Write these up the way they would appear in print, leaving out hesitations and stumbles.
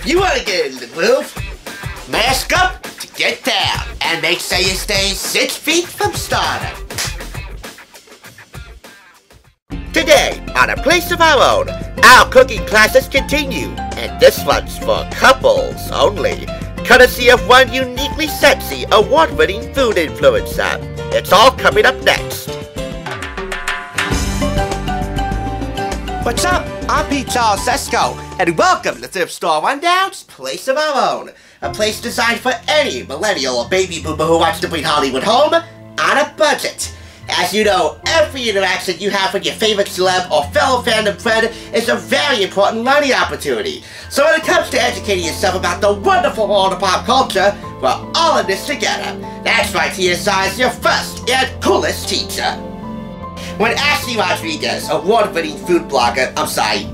If you want to get in the groove, mask up to get down, and make sure you stay 6 feet from stardom. Today, on A Place of Our Own, our cooking classes continue, and this one's for couples only, courtesy of one uniquely sexy, award-winning food influencer. It's all coming up next. What's up? I'm Pete Charles Sesko, and welcome to Thrift Store Rundown's Place of Our Own, a place designed for any millennial or baby boomer who wants to bring Hollywood home on a budget. As you know, every interaction you have with your favorite celeb or fellow fandom friend is a very important learning opportunity. So when it comes to educating yourself about the wonderful world of pop culture, we're all in this together. That's right, TSI is your first and coolest teacher. When Ashley Rodriguez, award-winning food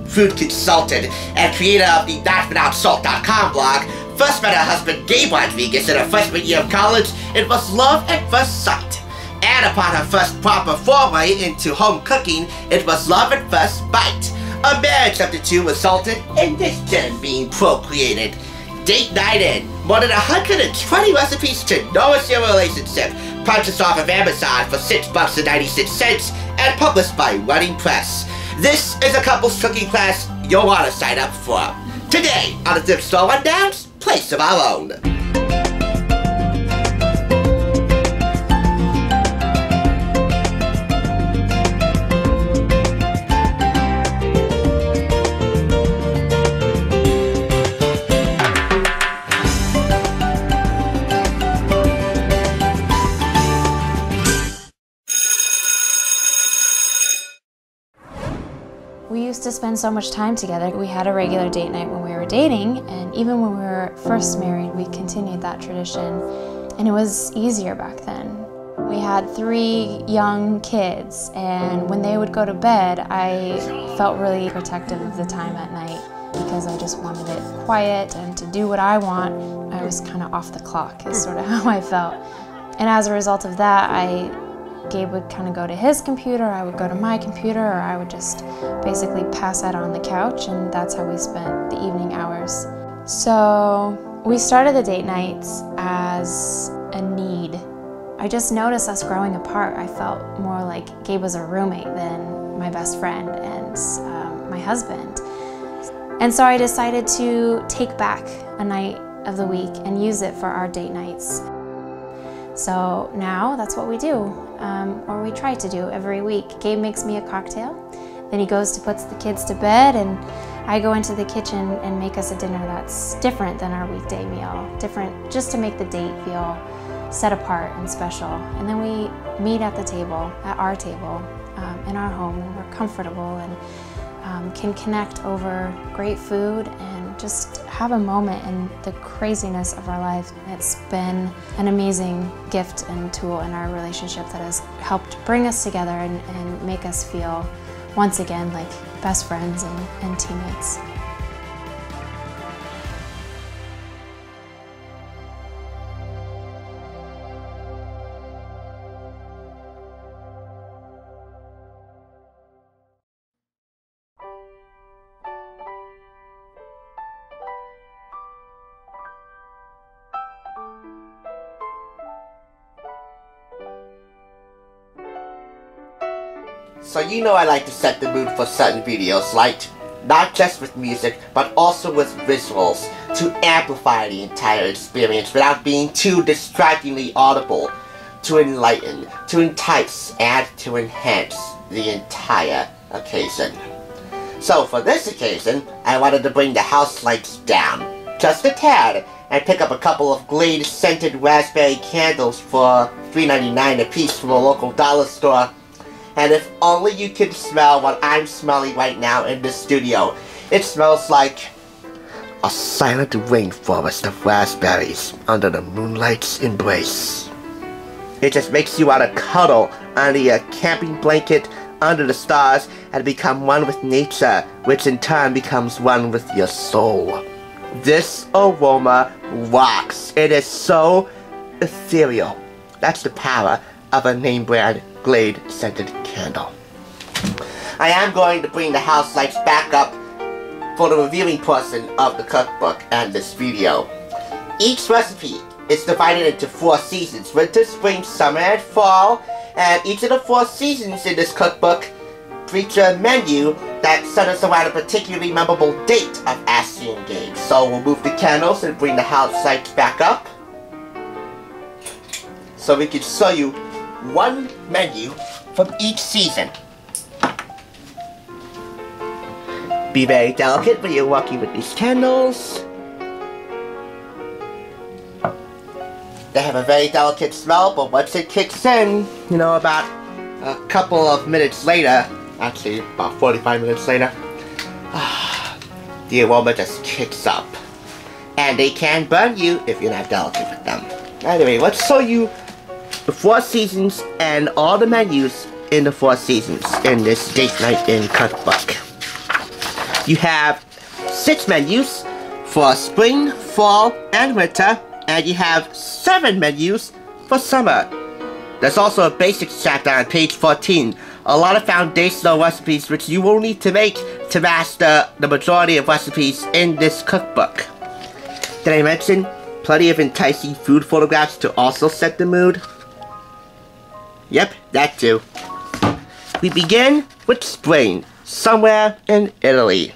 food consultant, and creator of the NotWithoutSalt.com blog, first met her husband Gabe Rodriguez in her freshman year of college, it was love at first sight. And upon her first proper foray into home cooking, it was love at first bite. A marriage of the two resulted in this gem being procreated. Date night in, more than 120 recipes to nourish your relationship, purchased off of Amazon for $6.96 and published by Running Press. This is a couple's cooking class you'll want to sign up for. Today on the Thrift Store Rundown's Place of Our Own. We used to spend so much time together. We had a regular date night when we were dating, and even when we were first married, we continued that tradition, and it was easier back then. We had 3 young kids, and when they would go to bed, I felt really protective of the time at night because I just wanted it quiet and to do what I want. I was kind of off the clock is sort of how I felt. And as a result of that, Gabe would kind of go to his computer, I would go to my computer, or I would just basically pass out on the couch, and that's how we spent the evening hours. So we started the date nights as a need. I just noticed us growing apart. I felt more like Gabe was a roommate than my best friend and my husband. And so I decided to take back a night of the week and use it for our date nights. So now that's what we do, or we try to do every week. Gabe makes me a cocktail, then he goes to puts the kids to bed, and I go into the kitchen and make us a dinner that's different than our weekday meal, different just to make the date feel set apart and special. And then we meet at the table, at our table, in our home, and we're comfortable and can connect over great food and just have a moment in the craziness of our lives. It's been an amazing gift and tool in our relationship that has helped bring us together and make us feel once again like best friends and teammates. So you know I like to set the mood for certain videos, light, not just with music, but also with visuals, to amplify the entire experience without being too distractingly audible, to enlighten, to entice, and to enhance the entire occasion. So for this occasion, I wanted to bring the house lights down, just a tad, and pick up a couple of Glade scented raspberry candles for $3.99 a piece from a local dollar store. And if only you could smell what I'm smelling right now in the studio. It smells like a silent rainforest of raspberries under the moonlight's embrace. It just makes you want to cuddle under your camping blanket under the stars and become one with nature, which in turn becomes one with your soul. This aroma rocks. It is so ethereal. That's the power of a name brand Glade scented candle. I am going to bring the house lights back up for the reviewing portion of the cookbook and this video. Each recipe is divided into 4 seasons: winter, spring, summer, and fall, and each of the 4 seasons in this cookbook feature a menu that centers around a particularly memorable date of Ashley and Gabe. So we'll move the candles and bring the house lights back up so we can show you one menu from each season. Be very delicate when you're working with these candles. They have a very delicate smell, but once it kicks in, you know, about a couple of minutes later, actually about 45 minutes later, the aroma just kicks up. And they can burn you if you're not delicate with them. Anyway, let's show you the 4 seasons and all the menus in the 4 seasons in this Date Night In cookbook. You have 6 menus for spring, fall, and winter, and you have 7 menus for summer. There's also a basics chapter on page 14, a lot of foundational recipes which you will need to make to master the majority of recipes in this cookbook. Did I mention plenty of enticing food photographs to also set the mood? Yep, that too. We begin with spring, somewhere in Italy.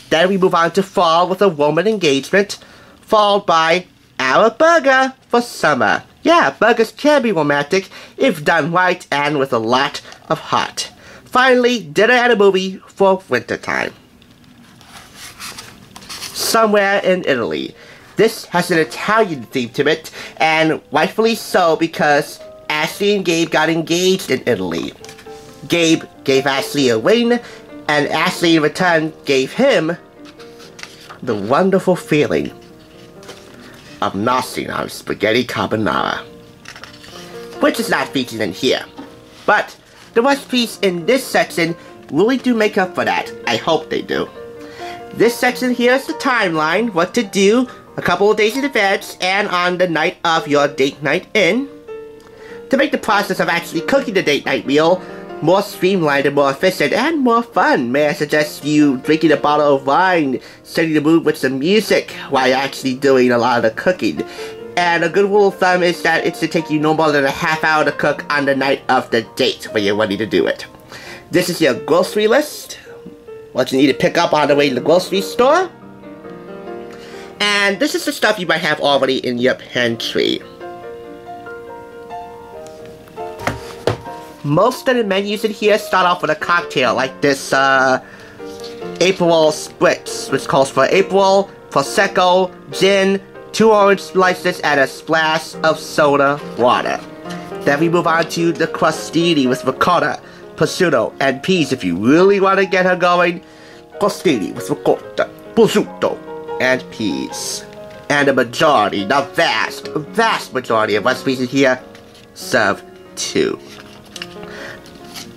Then we move on to fall with a Roman engagement, followed by our burger for summer. Yeah, burgers can be romantic if done right and with a lot of heart. Finally, dinner and a movie for wintertime. Somewhere in Italy. This has an Italian theme to it, and rightfully so because Ashley and Gabe got engaged in Italy. Gabe gave Ashley a ring, and Ashley in return gave him the wonderful feeling of gnashing on spaghetti carbonara, which is not featured in here. But the recipes in this section really do make up for that. I hope they do. This section here is the timeline, what to do a couple of days in advance and on the night of your date night in, to make the process of actually cooking the date night meal more streamlined and more efficient and more fun. May I suggest you drinking a bottle of wine, setting the mood with some music while you're actually doing a lot of the cooking. And a good rule of thumb is that it should take you no more than a half hour to cook on the night of the date when you're ready to do it. This is your grocery list, what you need to pick up on the way to the grocery store. And this is the stuff you might have already in your pantry. Most of the menus in here start off with a cocktail, like this April Spritz, which calls for April, Prosecco, gin, 2 orange slices, and a splash of soda water. Then we move on to the crostini with ricotta, prosciutto, and peas if you really want to get her going. Crostini with ricotta, prosciutto, and peas. And the majority, the vast majority of recipes in here serve 2.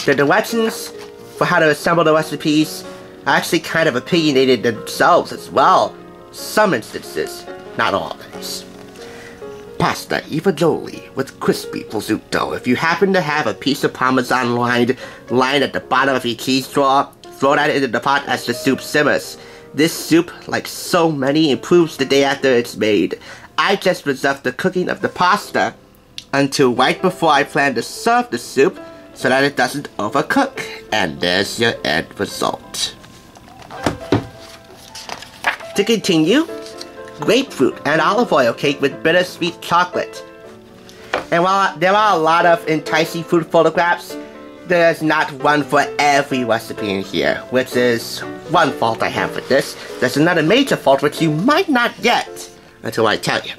The directions for how to assemble the recipes are actually kind of opinionated themselves as well. Some instances, not always. Pasta fagioli with crispy prosciutto. If you happen to have a piece of Parmesan lined at the bottom of your cheese drawer, throw that into the pot as the soup simmers. This soup, like so many, improves the day after it's made. I just reserve the cooking of the pasta until right before I plan to serve the soup, so that it doesn't overcook. And there's your end result. To continue, grapefruit and olive oil cake with bittersweet chocolate. And while there are a lot of enticing food photographs, there's not one for every recipe in here, which is one fault I have with this. There's another major fault which you might not get until I tell you.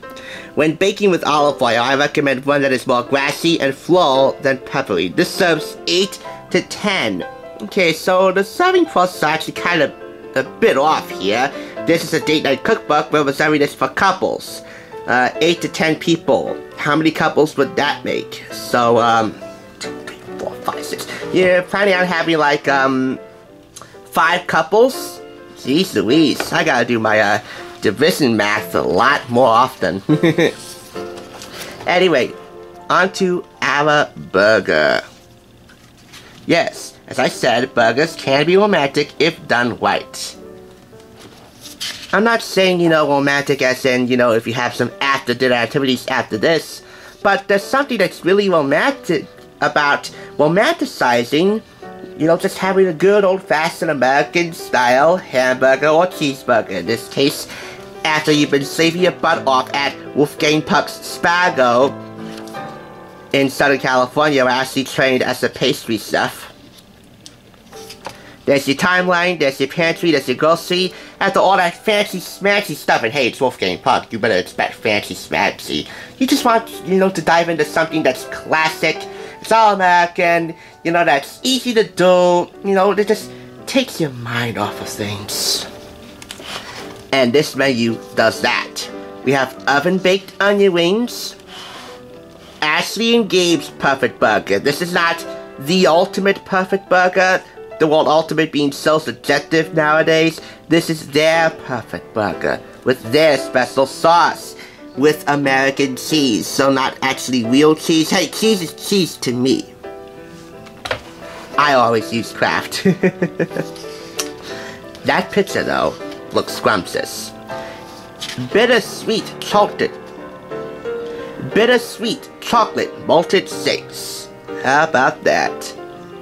When baking with olive oil, I recommend one that is more grassy and floral than peppery. This serves 8 to 10. Okay, so the serving process is actually kind of a bit off here. This is a date night cookbook where we're serving this for couples. 8 to 10 people. How many couples would that make? So, 2, 3, 4, 5, 6. You're planning on having like, 5 couples? Jeez Louise, I gotta do my, division math a lot more often. Anyway, on to our burger. Yes, as I said, burgers can be romantic if done right. I'm not saying, you know, romantic as in, you know, if you have some after-dinner activities after this, but there's something that's really romantic about romanticizing, you know, just having a good old-fashioned American-style hamburger or cheeseburger. In this case, after you've been slaving your butt off at Wolfgang Puck's Spago in Southern California, where I actually trained as a pastry chef. There's your timeline, there's your pantry, there's your grocery. After all that fancy smancy stuff, and hey, it's Wolfgang Puck, you better expect fancy smancy. You just want, you know, to dive into something that's classic, it's all American, you know, that's easy to do, you know, that just takes your mind off of things. And this menu does that. We have oven-baked onion rings, Ashley and Gabe's perfect burger. This is not the ultimate perfect burger, the word ultimate being so subjective nowadays. This is their perfect burger, with their special sauce, with American cheese, so not actually real cheese. Hey, cheese is cheese to me. I always use Kraft. That picture, though, looks scrumptious. Bittersweet chocolate malted shakes. How about that?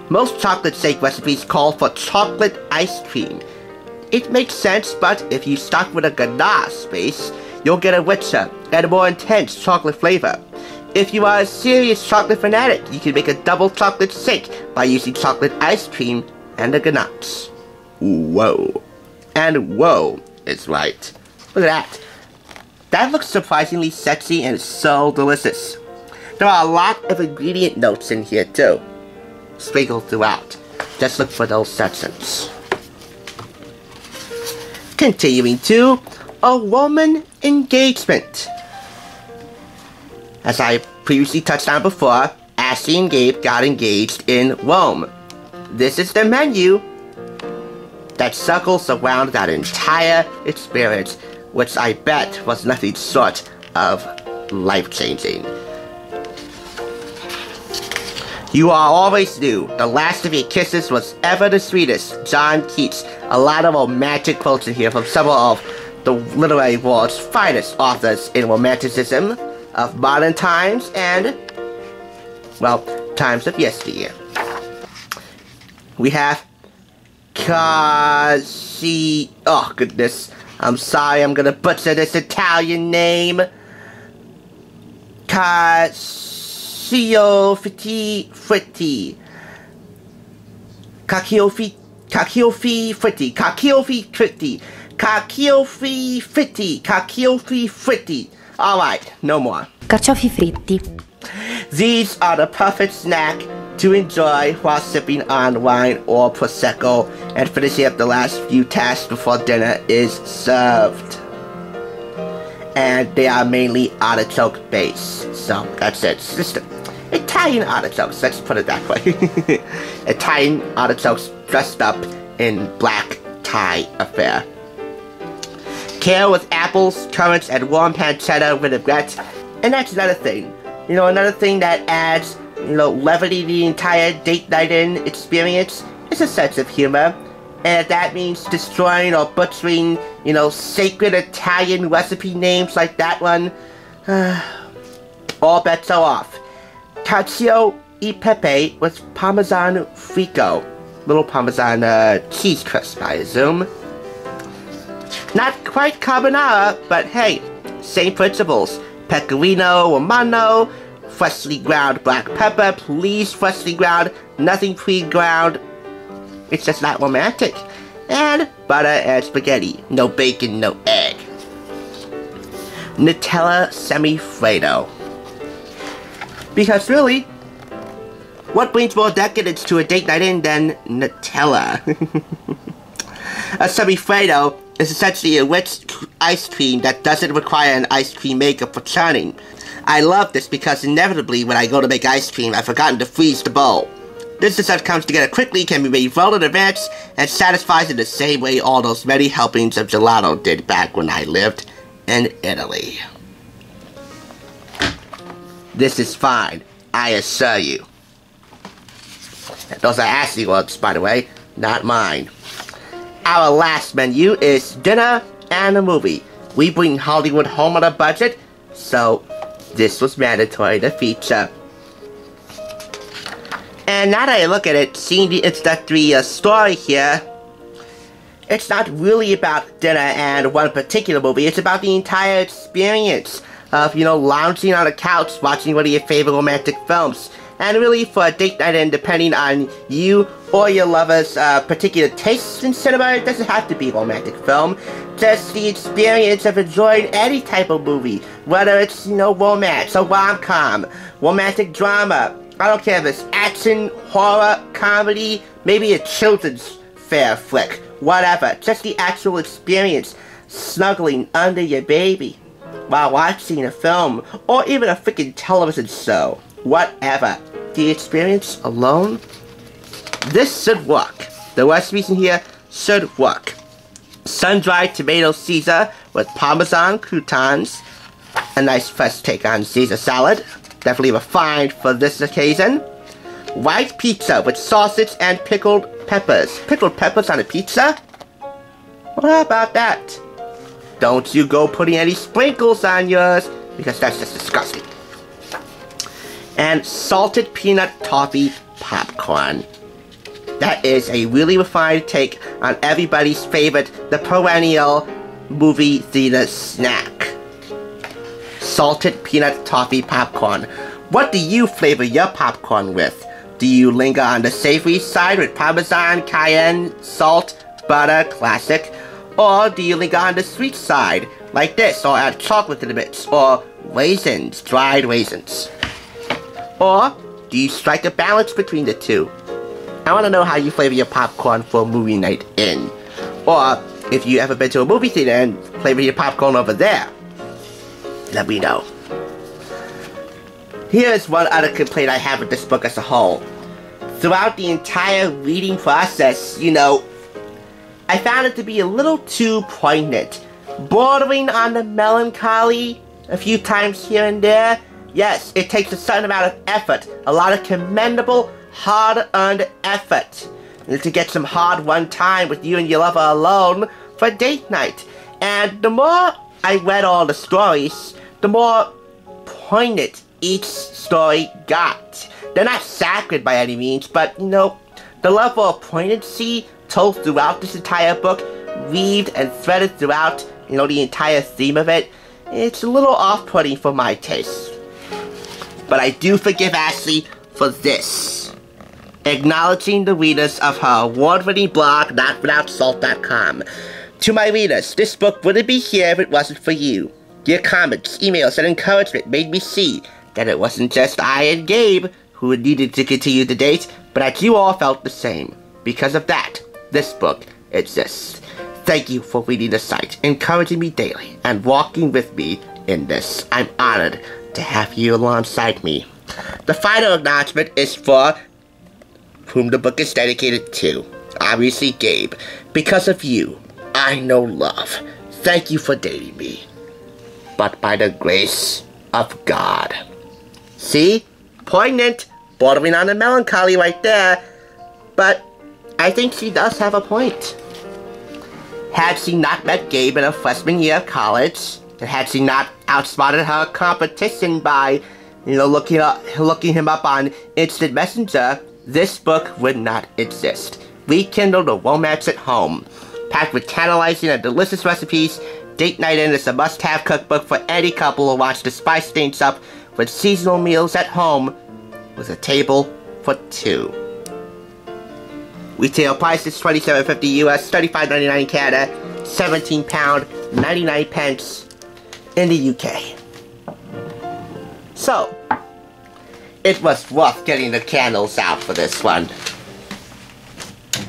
Most chocolate shake recipes call for chocolate ice cream. It makes sense, but if you start with a ganache base, you'll get a richer and more intense chocolate flavor. If you are a serious chocolate fanatic, you can make a double chocolate shake by using chocolate ice cream and a ganache. Whoa. And whoa is right. Look at that. That looks surprisingly sexy and so delicious. There are a lot of ingredient notes in here too, sprinkled throughout. Just look for those sections. Continuing to a Roman engagement. As I previously touched on before, Ashley and Gabe got engaged in Rome. This is the menu that circles around that entire experience, which I bet was nothing short of life-changing. You are always new. The last of your kisses was ever the sweetest. John Keats. A lot of romantic quotes in here from several of the literary world's finest authors in romanticism of modern times and, well, times of yesteryear. We have oh goodness, I'm sorry, I'm gonna butcher this Italian name. Cacio fritti. Alright, no more. Carciofi fritti. These are the perfect snack to enjoy while sipping on wine or prosecco and finishing up the last few tasks before dinner is served. And they are mainly artichoke based, so that's it. It's just Italian artichokes, let's put it that way. Italian artichokes dressed up in black tie affair. Kale with apples, currants, and warm pancetta vinaigrette. And that's another thing. You know, another thing that adds, you know, levity to the entire date night in experience is a sense of humor. And if that means destroying or butchering, you know, sacred Italian recipe names like that one, all bets are off. Cacio e pepe with Parmesan frico. Little Parmesan cheese crisp, I assume. Not quite carbonara, but hey, same principles. Pecorino Romano, freshly ground black pepper, please freshly ground, nothing pre-ground. It's just not romantic. And butter and spaghetti, no bacon, no egg. Nutella semifreddo. Because really, what brings more decadence to a date night in than Nutella? A semifreddo is essentially a rich ice cream that doesn't require an ice cream maker for churning. I love this because inevitably when I go to make ice cream, I've forgotten to freeze the bowl. This dessert comes together quickly, can be made well in advance, and satisfies in the same way all those many helpings of gelato did back when I lived in Italy. This is fine, I assure you. Those are Ashley words, by the way, not mine. Our last menu is dinner and a movie. We bring Hollywood home on a budget, so this was mandatory to feature. And now that I look at it, seeing the introductory story here, it's not really about dinner and one particular movie. It's about the entire experience of, lounging on a couch, watching one of your favorite romantic films. And really, for a date night, and depending on you or your lover's particular tastes in cinema, it doesn't have to be a romantic film. Just the experience of enjoying any type of movie. Whether it's, romance, a rom-com, romantic drama. I don't care if it's action, horror, comedy, maybe a children's fair flick. Whatever. Just the actual experience. Snuggling under your baby while watching a film. Or even a freaking television show. Whatever. The experience alone, this should work. The recipes in here should work. Sun-dried tomato Caesar with Parmesan croutons. A nice fresh take on Caesar salad. Definitely refined for this occasion. White pizza with sausage and pickled peppers. Pickled peppers on a pizza? Well, how about that? Don't you go putting any sprinkles on yours, because that's just disgusting. And salted peanut toffee popcorn. That is a really refined take on everybody's favorite, the perennial movie theater snack. Salted peanut toffee popcorn. What do you flavor your popcorn with? Do you linger on the savory side with Parmesan, cayenne, salt, butter, classic? Or do you linger on the sweet side, like this, or add chocolate to the mix, or raisins, dried raisins? Or do you strike a balance between the two? I want to know how you flavor your popcorn for a movie night in. Or if you ever been to a movie theater and flavor your popcorn over there. Let me know. Here's one other complaint I have with this book as a whole. Throughout the entire reading process, I found it to be a little too poignant. Bordering on the melancholy a few times here and there. Yes, it takes a certain amount of effort, a lot of commendable, hard-earned effort to get some hard-won time with you and your lover alone for date night. And the more I read all the stories, the more poignant each story got. They're not sacred by any means, but, the level of poignancy told throughout this entire book, weaved and threaded throughout, the entire theme of it, it's a little off-putting for my taste. But I do forgive Ashley for this. Acknowledging the readers of her award-winning blog, NotWithoutSalt.com. To my readers, this book wouldn't be here if it wasn't for you. Your comments, emails, and encouragement made me see that it wasn't just I and Gabe who needed to continue the date, but that you all felt the same. Because of that, this book exists. Thank you for reading the site, encouraging me daily, and walking with me in this. I'm honored to have you alongside me. The final acknowledgement is for whom the book is dedicated to. Obviously, Gabe. Because of you, I know love. Thank you for dating me. But by the grace of God. See? Poignant. Bordering on the melancholy right there. But I think she does have a point. Had she not met Gabe in her freshman year of college, and had she not outsmarted her competition by, looking him up on Instant Messenger, this book would not exist. Rekindle the romance at home. Packed with tantalizing and delicious recipes, Date Night In is a must-have cookbook for any couple who wants to spice things up with seasonal meals at home with a table for two. Retail price is $27.50 US, $35.99 in Canada, £17, 99 pence in the UK. So, it was worth getting the candles out for this one.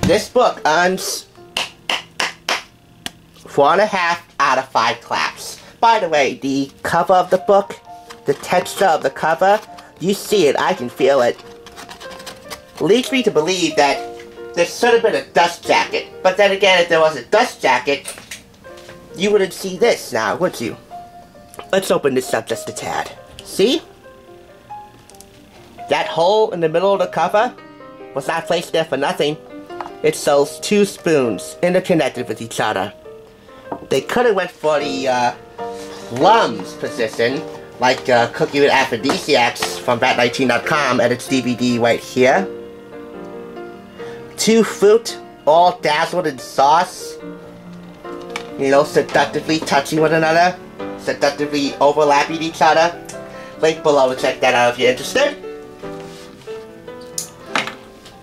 This book earns 4.5 out of 5 claps. By the way, the cover of the book, the texture of the cover, you see it, I can feel it. Leads me to believe that there should have been a dust jacket. But then again, if there was a dust jacket, you wouldn't see this now, would you? Let's open this up just a tad. See? That hole in the middle of the cover was not placed there for nothing. It shows 2 spoons interconnected with each other. They could have went for the plums position, like Cookie with Aphrodisiacs from bat19.com and its DVD right here. 2 fruit, all dazzled in sauce. You know, seductively touching one another, seductively overlapping each other. Link below to check that out if you're interested.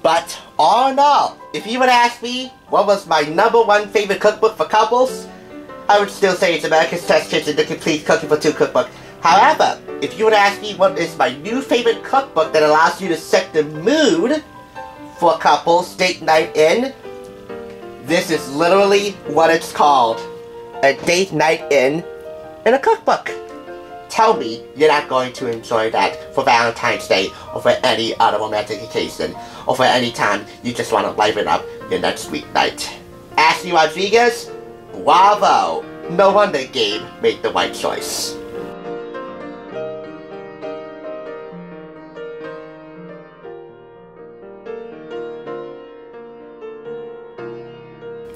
But all in all, if you would ask me what was my #1 favorite cookbook for couples, I would still say it's America's Test Kitchen, the complete Cooking for 2 cookbook. However, if you would ask me what is my new favorite cookbook that allows you to set the mood for couples date night in, this is literally what it's called. A date night in a cookbook. Tell me you're not going to enjoy that for Valentine's Day or for any other romantic occasion or for any time you just want to liven up your next weeknight. Ashley Rodriguez, bravo! No wonder Gabe made the right choice.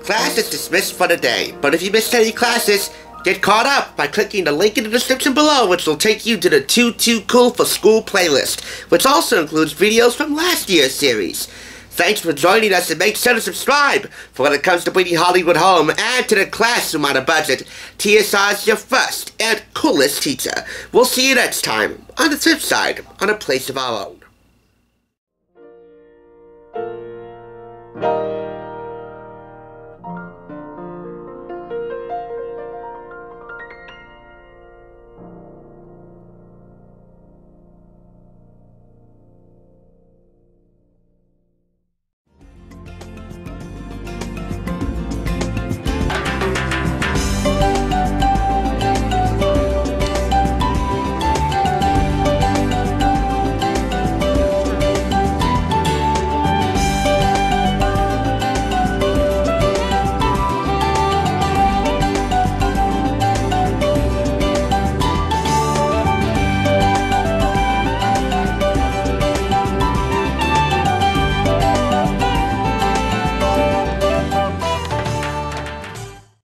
Class is dismissed for the day, but if you missed any classes, get caught up by clicking the link in the description below, which will take you to the Too Cool for School playlist, which also includes videos from last year's series. Thanks for joining us, and make sure to subscribe for when it comes to bringing Hollywood home and to the classroom on a budget. TSR is your first and coolest teacher. We'll see you next time on the flip side on A Place of Our Own.